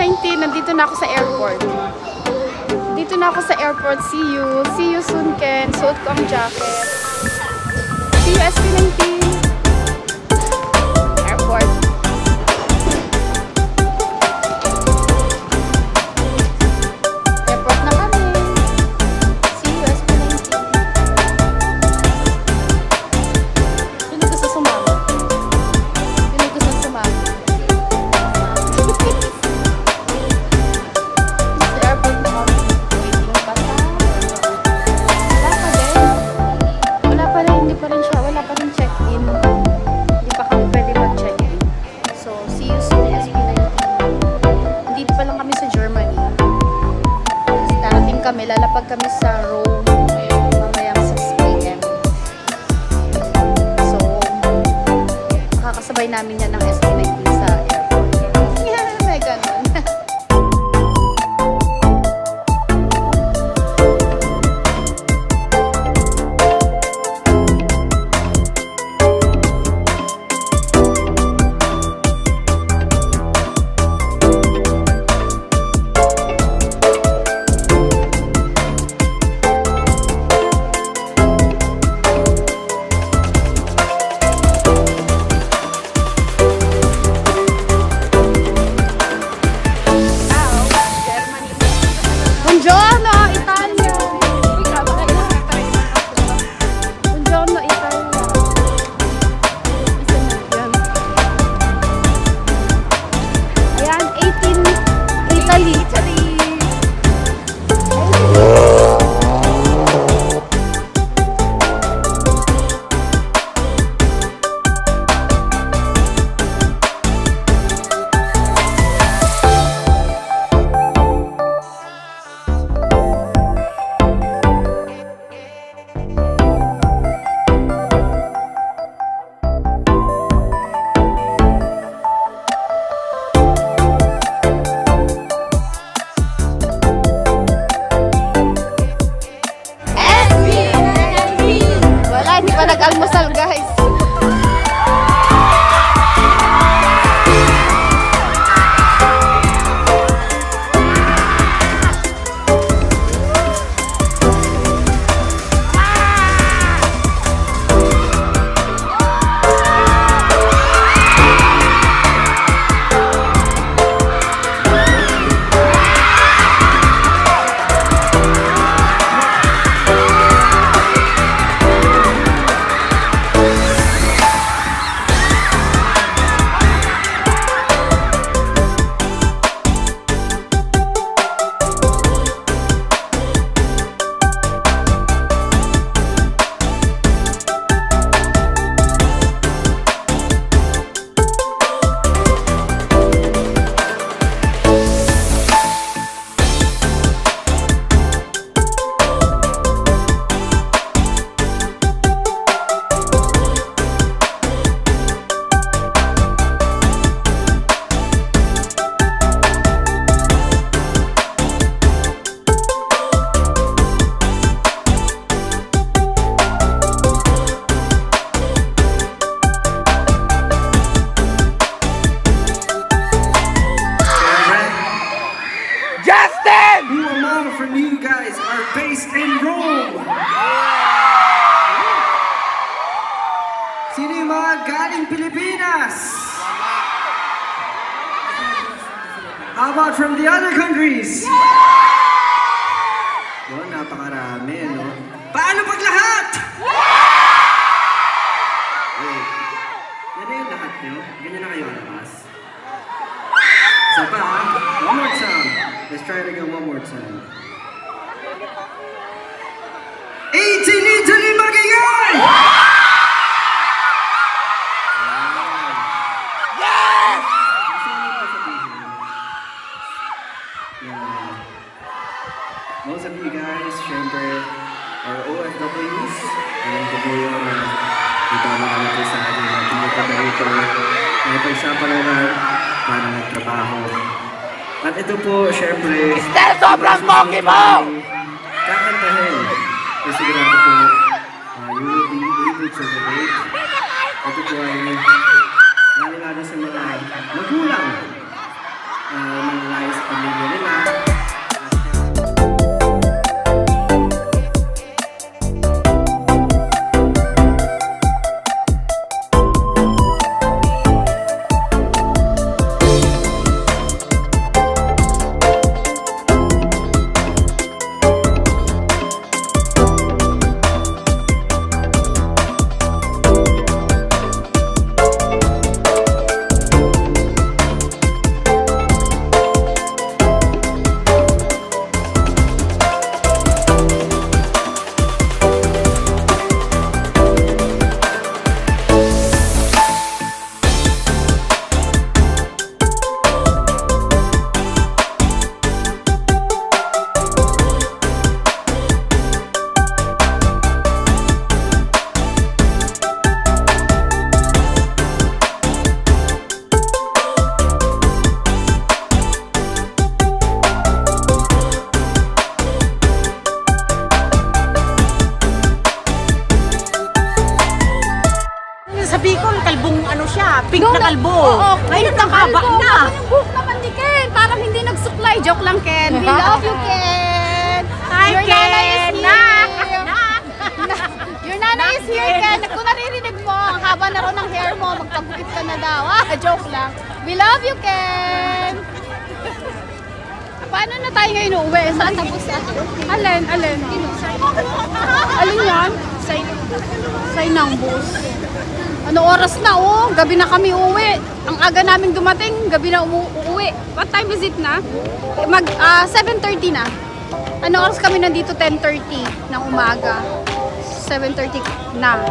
SB19, nandito na ako sa airport. Dito na ako sa airport. See you. See you soon, Ken. Suot ko ang jacket. See you, SB19. Airport. Airport na kami. See you, SB19. Sino gusto sumama? Sino gusto sumama? Kami, lalapag kami sa Rome mamayang 6 p.m. So, makakasabay namin yan ng SB19 sa airport. Yeah, may ganun. Nag-almusal, guys. From you guys are based in Rome. Sino yung mga galing Pilipinas? How about from the other countries? Yo, napakarami, no? Paano pag lahat? Wait, yan na yung lahat nyo? Ganyan na kayo alabas? So pa, one more time. Let's try it again one more time. 18 Italy magingay! Yes! Most of you guys, syempre, are OFWs. Alam ko po yung itama kami po sa ating pinagkaba rito. May pagsapalaran para nagtrabaho. At ito po, syempre, Estel, sobrang pogi mo! kakantahin. Kasi sigurado po, you will be able to relate. Ito po ay lalo-lalo sa mga magulang. Mga nais Bicol, kalbong ano siya, pink Nung na kalbo. Oo, Ngayon, pink na nakaba kalbo. na. Yung buhok naman ni Ken. Parang hindi nag-supply. Joke lang, Ken. We love you, Ken. Hi, Your nanay is Ken! here. Your nanay is here, Ken. Kung naririnig mo, ang haba na rin ng hair mo, magpagupit ka na daw. Joke lang. We love you, Ken. Paano na tayo ngayon uuwi? Saan tapos Alin? Alin yan? Say ng bus. Ano oras na Gabi na kami uuwi. Ang aga namin dumating, gabi na uuwi. What time is it na? 7:30 na. Ano oras kami nandito? 10:30 ng umaga. 7:30 na.